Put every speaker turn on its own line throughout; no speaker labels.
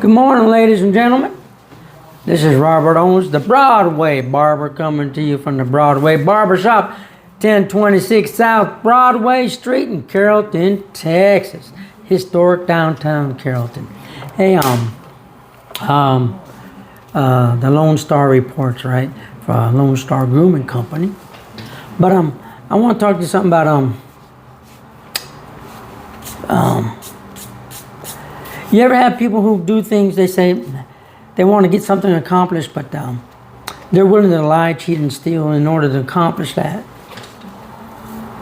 Good morning, ladies and gentlemen. This is Robert Owens, the Broadway Barber, coming to you from the Broadway Barber Shop, 1026 South Broadway Street in Carrollton, Texas. Historic downtown Carrollton. Hey, the Lone Star reports, right? For Lone Star Grooming Company. But I want to talk to you something about you ever have people who do things, they say they want to get something accomplished, but they're willing to lie, cheat, and steal in order to accomplish that.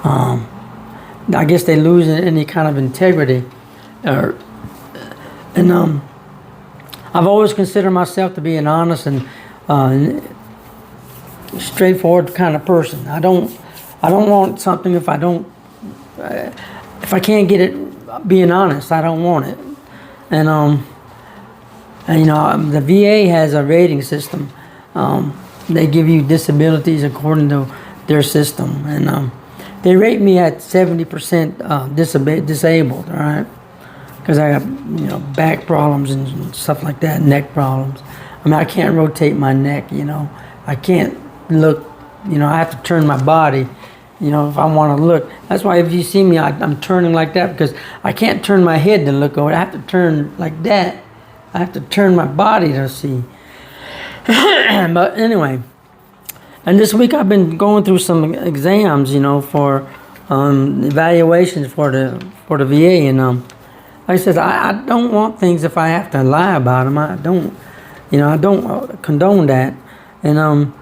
I guess they lose any kind of integrity. I've always considered myself to be an honest and straightforward kind of person. I don't want something if I can't get it being honest, I don't want it. And the VA has a rating system. They give you disabilities according to their system, and they rate me at 70% disabled. All right, because I have back problems and stuff like that, neck problems. I mean, I can't rotate my neck. I can't look. I have to turn my body. If I want to look. That's why if you see me, I'm turning like that, because I can't turn my head to look over. I have to turn like that. I have to turn my body to see. But anyway, and this week I've been going through some exams, for evaluations for the VA, and like I said, I don't want things if I have to lie about them. I don't condone that, and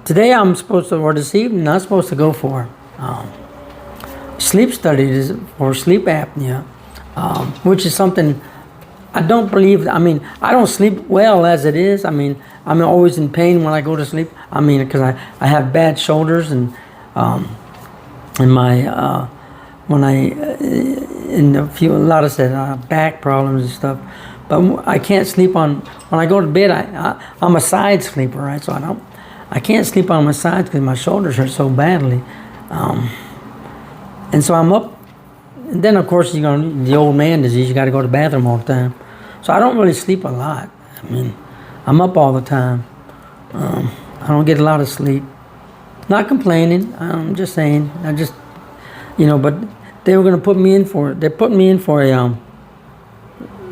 today this evening I'm supposed to go for sleep studies for sleep apnea, which is something I don't believe. I mean, I don't sleep well as it is. I mean, I'm always in pain when I go to sleep. I mean, because I have bad shoulders and my when a lot of back problems and stuff. But I can't sleep when I go to bed. I'm a side sleeper, right? So I can't sleep on my sides because my shoulders hurt so badly. And so I'm up. And then, of course, the old man disease, you got to go to the bathroom all the time. So I don't really sleep a lot. I mean, I'm up all the time. I don't get a lot of sleep. Not complaining. I'm just saying. But they were going to put me in for it. They put me in for a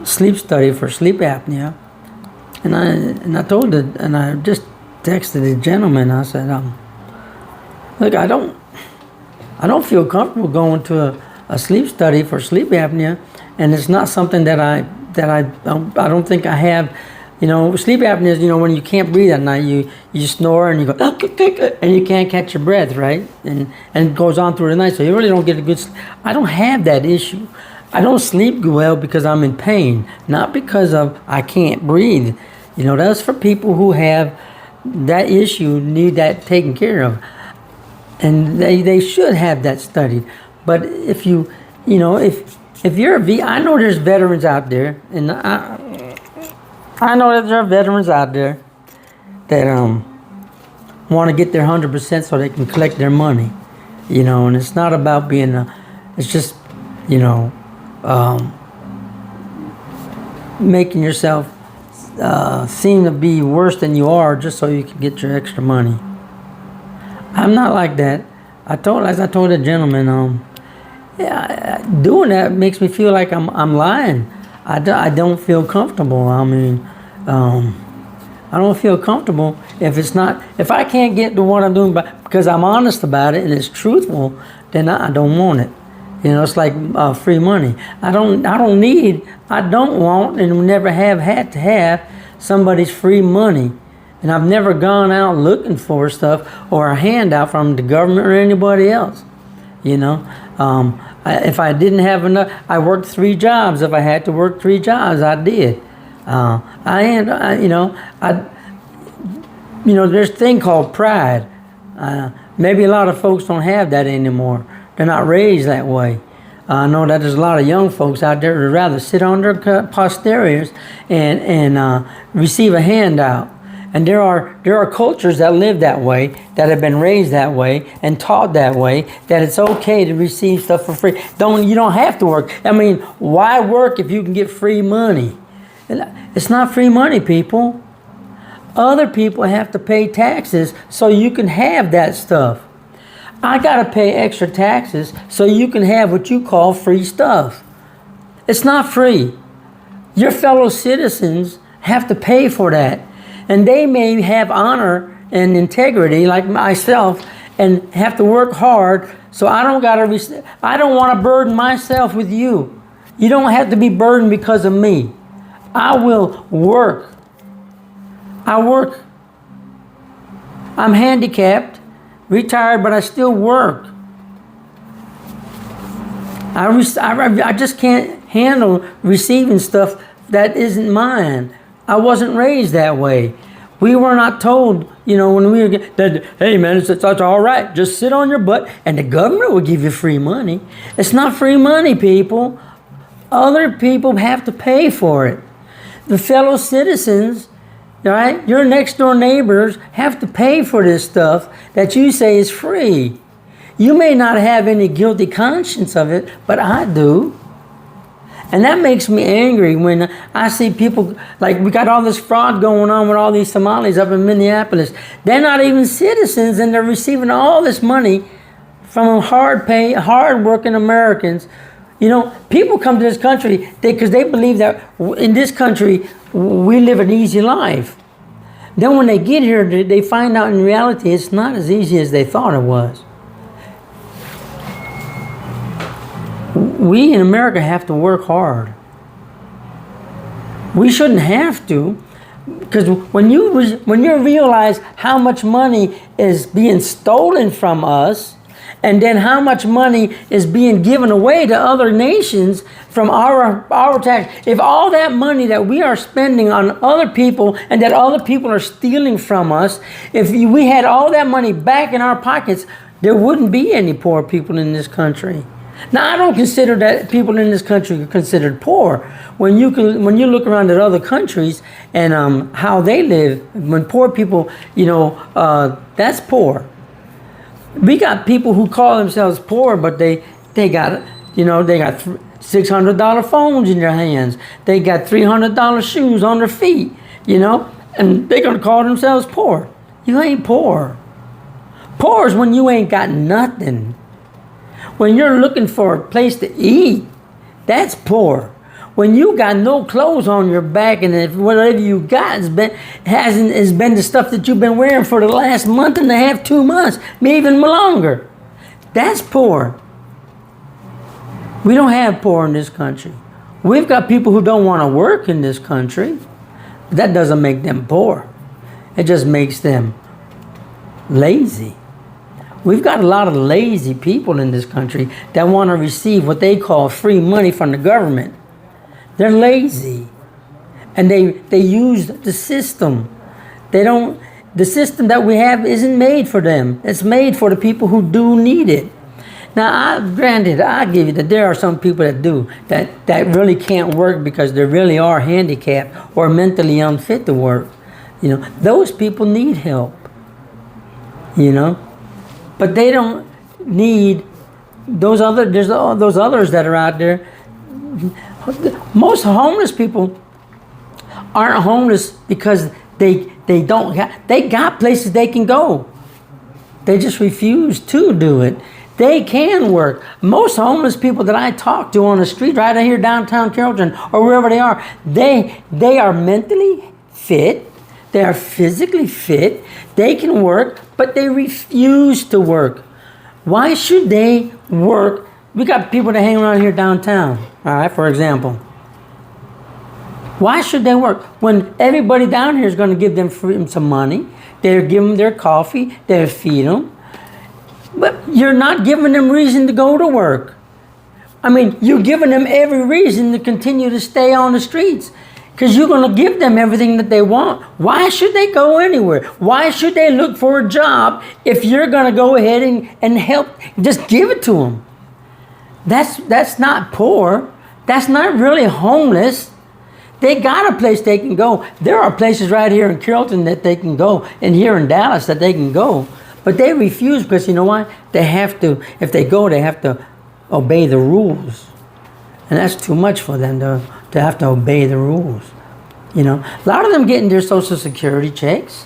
sleep study for sleep apnea. And I just texted the gentleman. I said, look, I don't feel comfortable going to a sleep study for sleep apnea, and it's not something that I don't think I have. Sleep apnea is when you can't breathe at night, you snore and you go and you can't catch your breath, right? And it goes on through the night, so you really don't get a good sleep. I don't have that issue. I don't sleep well because I'm in pain, not because of I can't breathe. That's for people who have that issue, need that taken care of, and they should have that studied. But if if you're I know there's veterans out there, and I know that there are veterans out there that want to get their 100% so they can collect their money, and it's not about being it's just making yourself seem to be worse than you are just so you can get your extra money. I'm not like that. As I told the gentleman, doing that makes me feel like I'm lying. I don't feel comfortable. I mean, I don't feel comfortable if I can't get to what I'm doing, because I'm honest about it and it's truthful, then I don't want it. It's like free money. I don't want and never have had to have somebody's free money. And I've never gone out looking for stuff or a handout from the government or anybody else. If I didn't have enough, I worked 3 jobs. If I had to work 3 jobs, I did. There's a thing called pride. Maybe a lot of folks don't have that anymore. They're not raised that way. I know that there's a lot of young folks out there who'd rather sit on their posteriors and receive a handout. And there are cultures that live that way, that have been raised that way and taught that way, that it's okay to receive stuff for free. You don't have to work. I mean, why work if you can get free money? It's not free money, people. Other people have to pay taxes so you can have that stuff. I got to pay extra taxes so you can have what you call free stuff. It's not free. Your fellow citizens have to pay for that. And they may have honor and integrity like myself and have to work hard, so I don't want to burden myself with you. You don't have to be burdened because of me. I will work. I work. I'm handicapped, retired, but I still work. I just can't handle receiving stuff that isn't mine. I wasn't raised that way. We were not told, when we were that, hey man, it's all right. Just sit on your butt and the government will give you free money. It's not free money, people. Other people have to pay for it. The fellow citizens, right? Your next door neighbors have to pay for this stuff that you say is free. You may not have any guilty conscience of it, but I do. And that makes me angry when I see people, like we got all this fraud going on with all these Somalis up in Minneapolis. They're not even citizens and they're receiving all this money from hard-working Americans. People come to this country because they believe that in this country we live an easy life. Then when they get here, they find out in reality it's not as easy as they thought it was. We in America have to work hard. We shouldn't have to, because when you realize how much money is being stolen from us, and then how much money is being given away to other nations from our tax. If all that money that we are spending on other people and that other people are stealing from us, if we had all that money back in our pockets, there wouldn't be any poor people in this country. Now, I don't consider that people in this country are considered poor. When you look around at other countries and how they live, when poor people, that's poor. We got people who call themselves poor, but they got $600 phones in their hands. They got $300 shoes on their feet, and they're gonna call themselves poor. You ain't poor. Poor is when you ain't got nothing. When you're looking for a place to eat, that's poor. When you got no clothes on your back and if whatever you got has been the stuff that you've been wearing for the last month and a half, 2 months, maybe even longer. That's poor. We don't have poor in this country. We've got people who don't want to work in this country. That doesn't make them poor. It just makes them lazy. We've got a lot of lazy people in this country that want to receive what they call free money from the government. They're lazy. And they use the system. The system that we have isn't made for them. It's made for the people who do need it. Now, granted, I give you that there are some people that really can't work because they really are handicapped or mentally unfit to work. Those people need help. But they don't need those others that are out there. Most homeless people aren't homeless because they got places they can go. They just refuse to do it. They can work. Most homeless people that I talk to on the street right here downtown Carrollton or wherever they are mentally fit. They are physically fit. They can work, but they refuse to work. Why should they work? We got people that hang around here downtown, all right, for example. Why should they work when everybody down here is going to give them some money? They're giving them their coffee. They feed them. But you're not giving them reason to go to work. You're giving them every reason to continue to stay on the streets. Because you're going to give them everything that they want. Why should they go anywhere? Why should they look for a job if you're going to go ahead and help? Just give it to them. That's not poor. That's not really homeless. They got a place they can go. There are places right here in Carrollton that they can go, and here in Dallas that they can go. But they refuse because you know what? They have to, if they go, they have to obey the rules. And that's too much for them to have to obey the rules. You know, a lot of them getting their Social Security checks.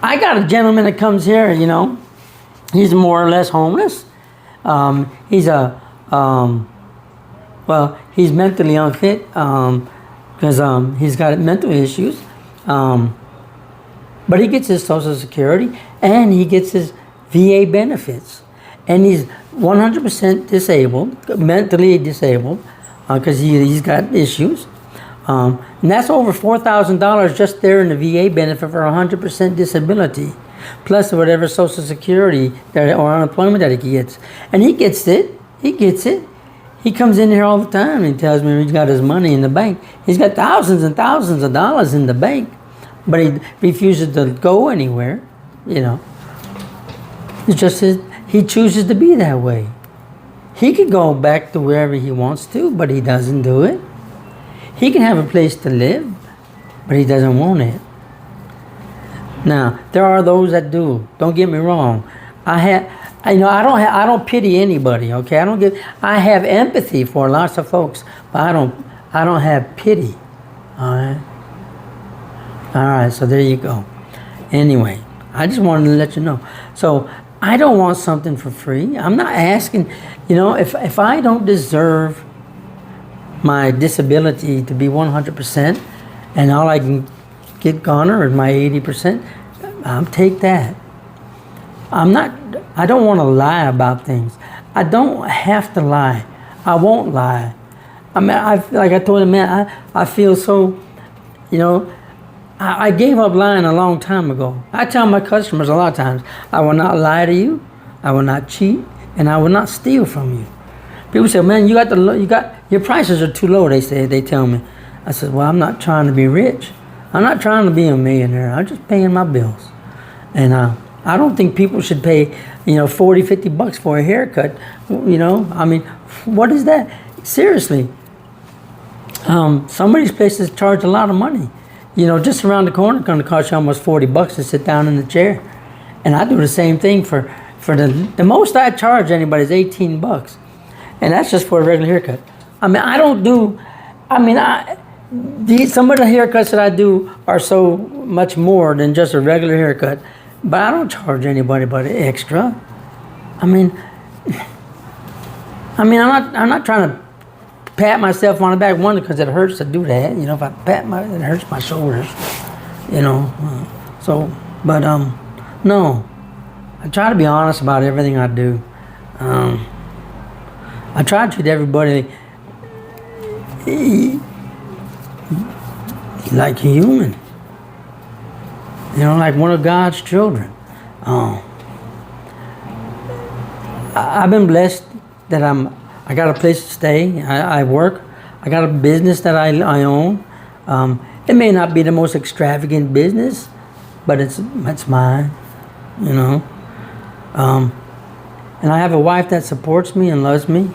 I got a gentleman that comes here, you know, he's more or less homeless. He's he's mentally unfit because he's got mental issues. But he gets his Social Security and he gets his VA benefits. And he's 100% disabled, mentally disabled, because he's got issues. And that's over $4,000 just there in the VA benefit for 100% disability, plus whatever Social Security or unemployment that he gets. And he gets it. He gets it. He comes in here all the time and he tells me he's got his money in the bank. He's got thousands and thousands of dollars in the bank, but he refuses to go anywhere, you know. It's just he chooses to be that way. He could go back to wherever he wants to, but he doesn't do it. He can have a place to live, but he doesn't want it. Now, there are those that do. Don't get me wrong. I don't pity anybody. Okay, I have empathy for lots of folks, but I don't have pity. All right. So there you go. Anyway, I just wanted to let you know. So I don't want something for free. I'm not asking. You know, if I don't deserve my disability to be 100%, and all I can get garner is my 80%, I'll take that. I don't want to lie about things. I don't have to lie. I won't lie. I mean, like I told him, man, I feel so, you know, I gave up lying a long time ago. I tell my customers a lot of times, I will not lie to you, I will not cheat, and I will not steal from you. People say, man, your prices are too low, they tell me. I said, well, I'm not trying to be rich. I'm not trying to be a millionaire. I'm just paying my bills. And I don't think people should pay, you know, $40, $50 for a haircut. You know, I mean, what is that? Seriously. Some of these places charge a lot of money. You know, just around the corner, it's going to cost you almost $40 to sit down in the chair. And I do the same thing for the most I charge anybody is $18. And that's just for a regular haircut. I mean, some of the haircuts that I do are so much more than just a regular haircut. But I don't charge anybody but extra. I'm not trying to pat myself on the back, one, because it hurts to do that. You know, if I it hurts my shoulders. You know, no. I try to be honest about everything I do. I try to treat everybody like a human. You know, like one of God's children. I've been blessed that I got a place to stay. I work. I got a business that I own. It may not be the most extravagant business, but it's mine. You know. And I have a wife that supports me and loves me.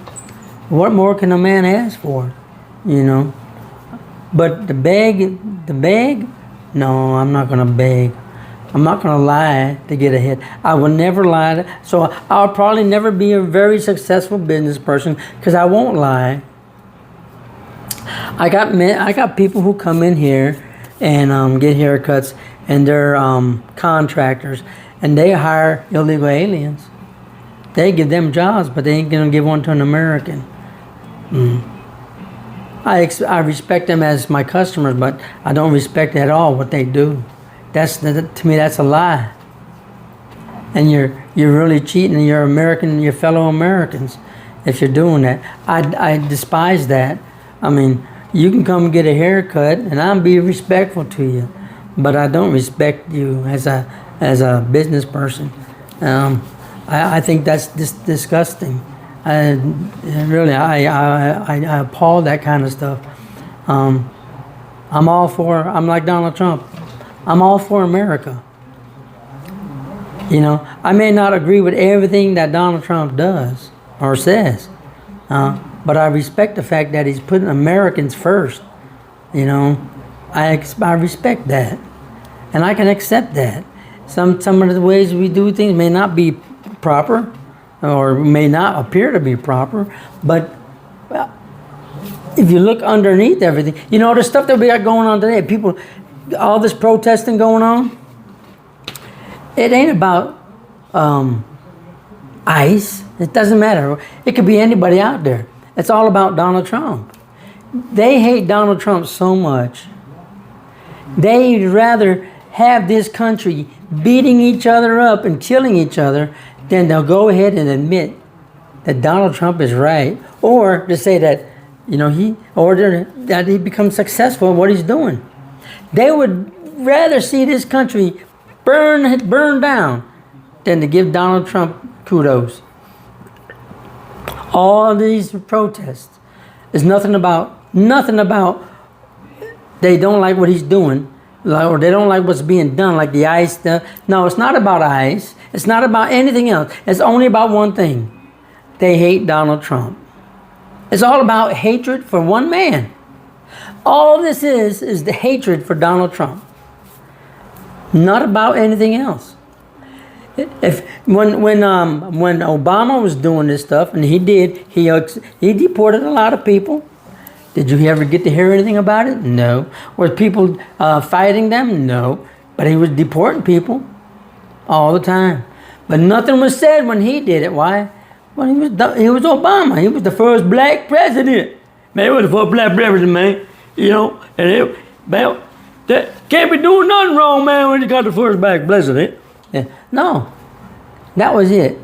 What more can a man ask for? You know. But the beg, no, I'm not gonna beg. I'm not gonna lie to get ahead. I will never lie. So I'll probably never be a very successful business person because I won't lie. I got people who come in here and get haircuts, and they're contractors, and they hire illegal aliens. They give them jobs, but they ain't gonna give one to an American. I respect them as my customers, but I don't respect at all what they do. To me, that's a lie. And you're really cheating your fellow Americans, if you're doing that. I despise that. I mean, you can come and get a haircut, and I'll be respectful to you, but I don't respect you as a business person. I think that's disgusting. I appall that kind of stuff. I'm like Donald Trump. I'm all for America. You know, I may not agree with everything that Donald Trump does or says, but I respect the fact that he's putting Americans first. You know, I respect that, and I can accept that. Some of the ways we do things may not be proper, or may not appear to be proper, but if you look underneath everything, you know, the stuff that we got going on today, people, all this protesting going on, it ain't about ICE. It doesn't matter. It could be anybody out there. It's all about Donald Trump. They hate Donald Trump so much. They'd rather have this country beating each other up and killing each other than they'll go ahead and admit that Donald Trump is right, or to say that, you know, that he becomes successful in what he's doing. They would rather see this country burn down than to give Donald Trump kudos. All these protests is nothing about they don't like what he's doing, or they don't like what's being done, like the ICE stuff. No, it's not about ICE. It's not about anything else. It's only about one thing. They hate Donald Trump. It's all about hatred for one man. All this is the hatred for Donald Trump. Not about anything else. When Obama was doing this stuff, and he deported a lot of people. Did you ever get to hear anything about it? No. Were people fighting them? No. But he was deporting people all the time. But nothing was said when he did it. Why? Well, he was Obama. He was the first black president. Man, he was the first black president, man. You know, and that can't be doing nothing wrong, man, when you got the first black president. Yeah. No, that was it.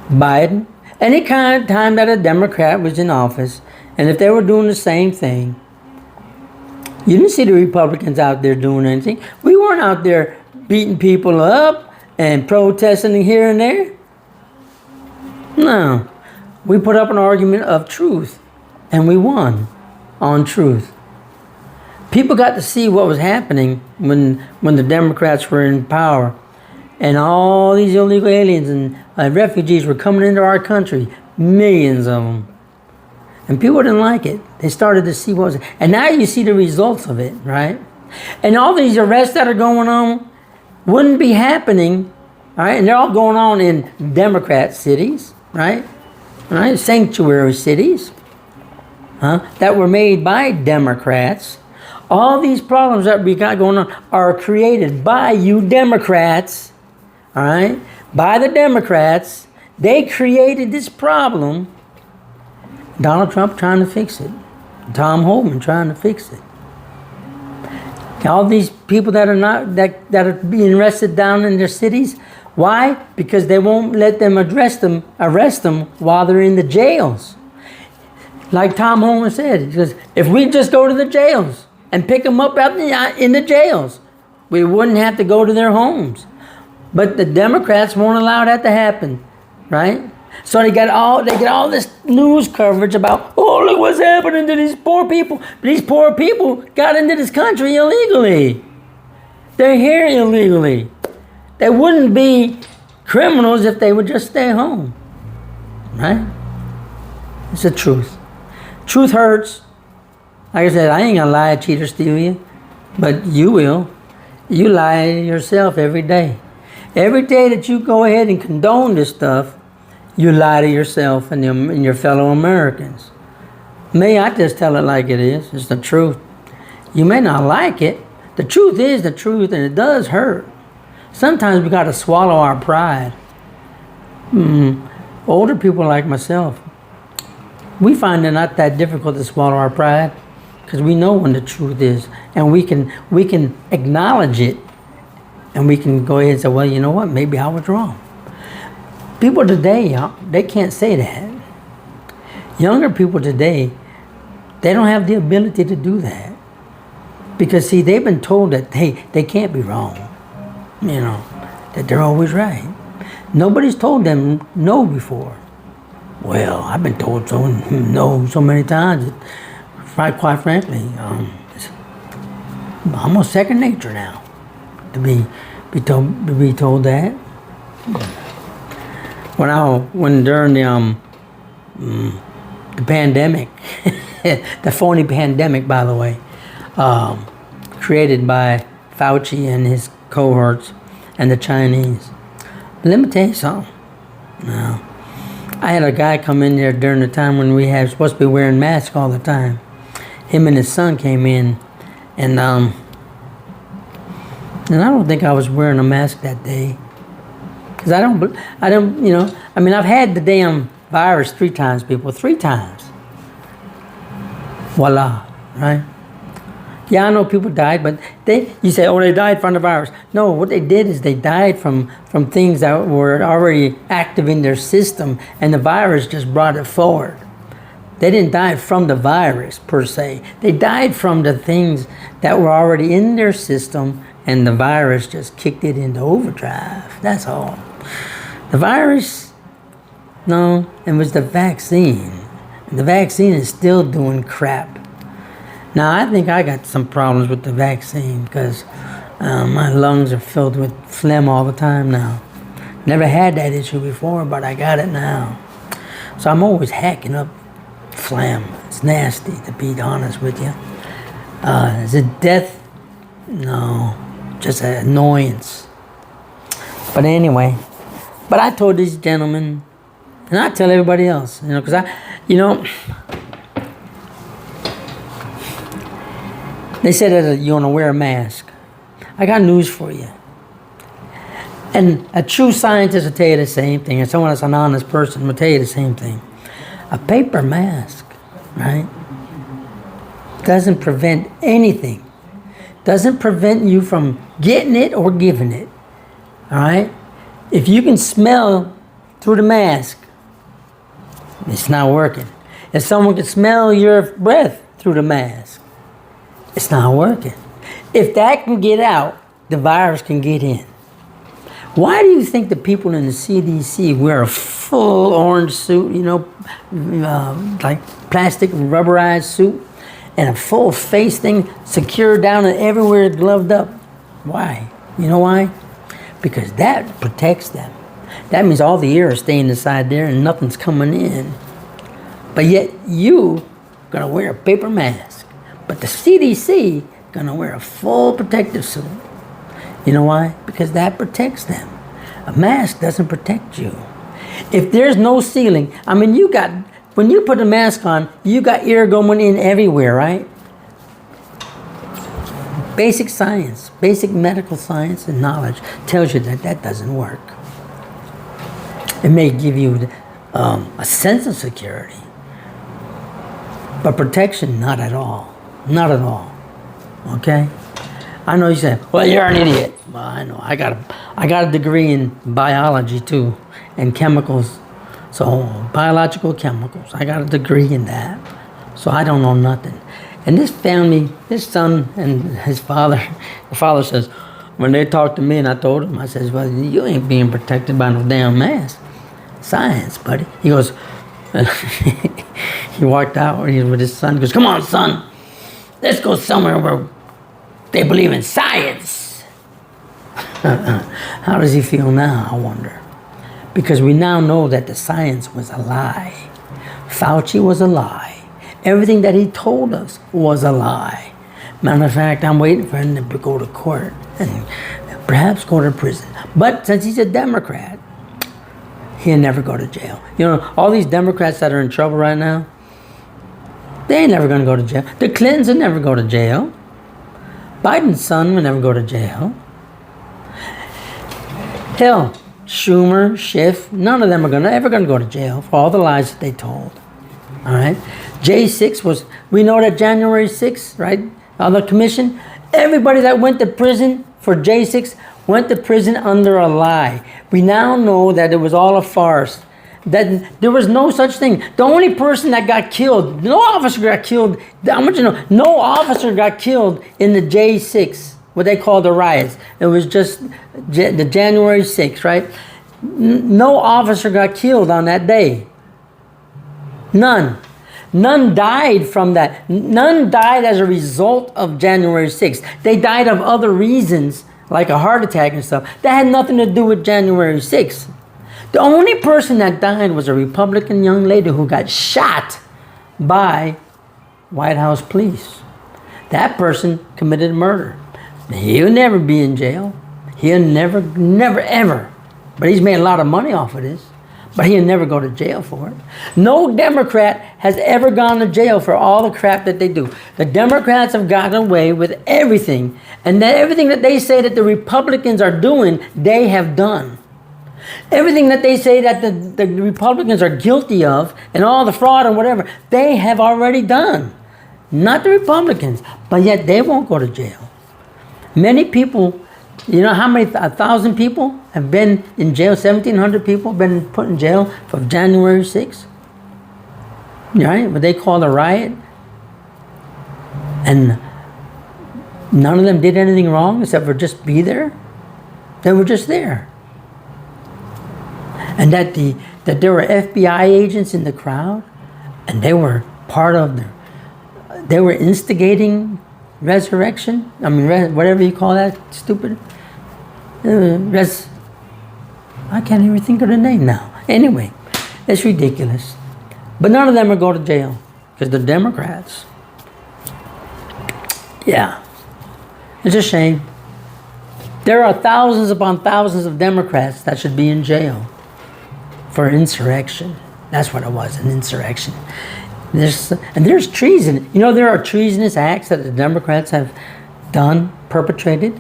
Biden, any kind of time that a Democrat was in office, and if they were doing the same thing, you didn't see the Republicans out there doing anything. We weren't out there beating people up and protesting here and there. No, we put up an argument of truth, and we won on truth. People got to see what was happening when the Democrats were in power, and all these illegal aliens and refugees were coming into our country, millions of them. And people didn't like it. They started to see what was, and now you see the results of it, right? And all these arrests that are going on wouldn't be happening, all right? And they're all going on in Democrat cities, right? Right? Sanctuary cities, that were made by Democrats. All these problems that we got going on are created by you Democrats, all right? By the Democrats. They created this problem. Donald Trump trying to fix it. Tom Homan trying to fix it. All these people that are being arrested down in their cities, why? Because they won't let them arrest them while they're in the jails. Like Tom Homan said, because if we just go to the jails and pick them up out in the jails, we wouldn't have to go to their homes. But the Democrats won't allow that to happen, right? So they get all this news coverage about, oh, look what's happening to these poor people. But these poor people got into this country illegally. They're here illegally. They wouldn't be criminals if they would just stay home, right? It's the truth. Truth hurts. Like I said, I ain't gonna lie, cheat, or steal you, but you will. You lie to yourself every day. Every day that you go ahead and condone this stuff, you lie to yourself and your fellow Americans. Me, I just tell it like it is. It's the truth. You may not like it. The truth is the truth, and it does hurt. Sometimes we got to swallow our pride. Older people like myself, we find it not that difficult to swallow our pride because we know when the truth is, and we can acknowledge it, and we can go ahead and say, well, you know what? Maybe I was wrong. People today, they can't say that. Younger people today, they don't have the ability to do that. Because, see, they've been told that, hey, they can't be wrong. You know, that they're always right. Nobody's told them no before. Well, I've been told no so many times. Quite frankly, it's almost second nature now to be told that. When during the pandemic, the phony pandemic, by the way, created by Fauci and his cohorts and the Chinese. But let me tell you something. Now, I had a guy come in there during the time when we had supposed to be wearing masks all the time. Him and his son came in, and I don't think I was wearing a mask that day, because I don't, I mean, I've had the damn virus 3 times, people, 3 times. Voila, right? Yeah, I know people died, but you say, oh, they died from the virus. No, what they did is they died from things that were already active in their system, and the virus just brought it forward. They didn't die from the virus, per se. They died from the things that were already in their system, and the virus just kicked it into overdrive. That's all. The virus, no, it was the vaccine. The vaccine is still doing crap. Now, I think I got some problems with the vaccine because my lungs are filled with phlegm all the time now. Never had that issue before, but I got it now. So I'm always hacking up phlegm. It's nasty, to be honest with you. Is it death? No, just an annoyance. But anyway, I told these gentlemen, and I tell everybody else, because they said that you want to wear a mask. I got news for you. And a true scientist will tell you the same thing, and someone that's an honest person will tell you the same thing. A paper mask, right, doesn't prevent anything. Doesn't prevent you from getting it or giving it. All right? If you can smell through the mask, it's not working. If someone can smell your breath through the mask, it's not working. If that can get out, the virus can get in. Why do you think the people in the CDC wear a full orange suit, like plastic rubberized suit, and a full face thing secured down and everywhere gloved up? Why? You know why? Because that protects them. That means all the air is staying inside there and nothing's coming in. But yet you gonna wear a paper mask. But the CDC gonna wear a full protective suit. You know why? Because that protects them. A mask doesn't protect you. If there's no ceiling, when you put a mask on, you got air going in everywhere, right? Basic science, basic medical science and knowledge tells you that that doesn't work. It may give you a sense of security, but protection, not at all. Not at all. Okay? I know you say, well, you're an idiot. Well, I know. I got a degree in biology too, and chemicals. So biological chemicals. I got a degree in that. So I don't know nothing. And this family, this son and his father, the father says, when they talked to me and I told him, I says, well, you ain't being protected by no damn mask. Science, buddy. He goes, he walked out with his son. He goes, come on, son. Let's go somewhere where they believe in science. How does he feel now, I wonder? Because we now know that the science was a lie. Fauci was a lie. Everything that he told us was a lie. Matter of fact, I'm waiting for him to go to court and perhaps go to prison. But since he's a Democrat, he'll never go to jail. All these Democrats that are in trouble right now, they ain't never going to go to jail. The Clintons will never go to jail. Biden's son will never go to jail. Hell, Schumer, Schiff, none of them are ever going to go to jail for all the lies that they told. All right? J6 we know that January 6th, right? On the commission, everybody that went to prison for J6 went to prison under a lie. We now know that it was all a farce. That there was no such thing. The only person that got killed, no officer got killed. I want you to know, no officer got killed in the J6, what they call the riots. It was just the January 6th, right? No officer got killed on that day. None. None died from that. None died as a result of January 6th. They died of other reasons, like a heart attack and stuff. That had nothing to do with January 6th. The only person that died was a Republican young lady who got shot by White House police. That person committed murder. He'll never be in jail. He'll never, ever. But he's made a lot of money off of this. But he'll never go to jail for it. No Democrat has ever gone to jail for all the crap that they do. The Democrats have gotten away with everything. And that everything that they say that the Republicans are doing, they have done. Everything that they say that the Republicans are guilty of, and all the fraud and whatever, they have already done. Not the Republicans, but yet they won't go to jail. Many people, you know how many, 1,000 people have been in jail, 1,700 people have been put in jail for January 6th? Right? What they called a riot. And none of them did anything wrong except for just be there. They were just there. And that there were FBI agents in the crowd, and they were part of they were instigating resurrection. I mean, whatever you call that, stupid. I can't even think of the name now. Anyway, it's ridiculous. But none of them will go to jail because they're Democrats. Yeah, it's a shame. There are thousands upon thousands of Democrats that should be in jail for insurrection. That's what it was, an insurrection. There's treason. You know, there are treasonous acts that the Democrats have done, perpetrated,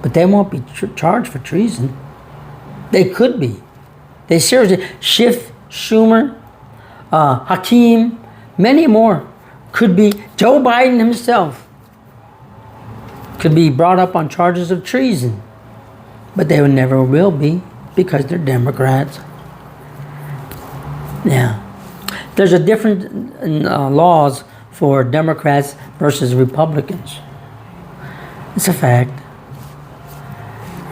but they won't be charged for treason. They could be. They seriously, Schiff, Schumer, Hakeem, many more could be. Joe Biden himself could be brought up on charges of treason, but they never will be because they're Democrats. Yeah. There's a different laws for Democrats versus Republicans. It's a fact.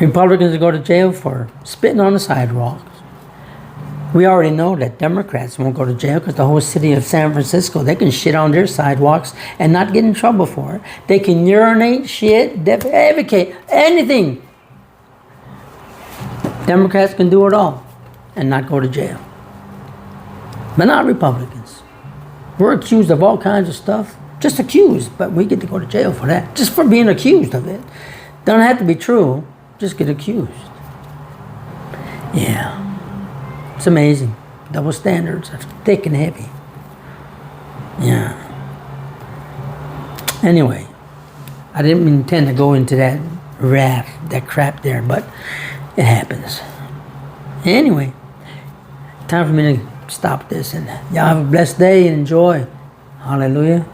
Republicans go to jail for spitting on the sidewalks. We already know that Democrats won't go to jail because the whole city of San Francisco, they can shit on their sidewalks and not get in trouble for it. They can urinate, shit, defecate, anything. Democrats can do it all and not go to jail. But not Republicans. We're accused of all kinds of stuff. Just accused, but we get to go to jail for that. Just for being accused of it. Don't have to be true. Just get accused. Yeah. It's amazing. Double standards are thick and heavy. Yeah. Anyway, I didn't intend to go into that that crap there, but it happens. Anyway, time for me to stop this, and y'all have a blessed day and enjoy. Hallelujah.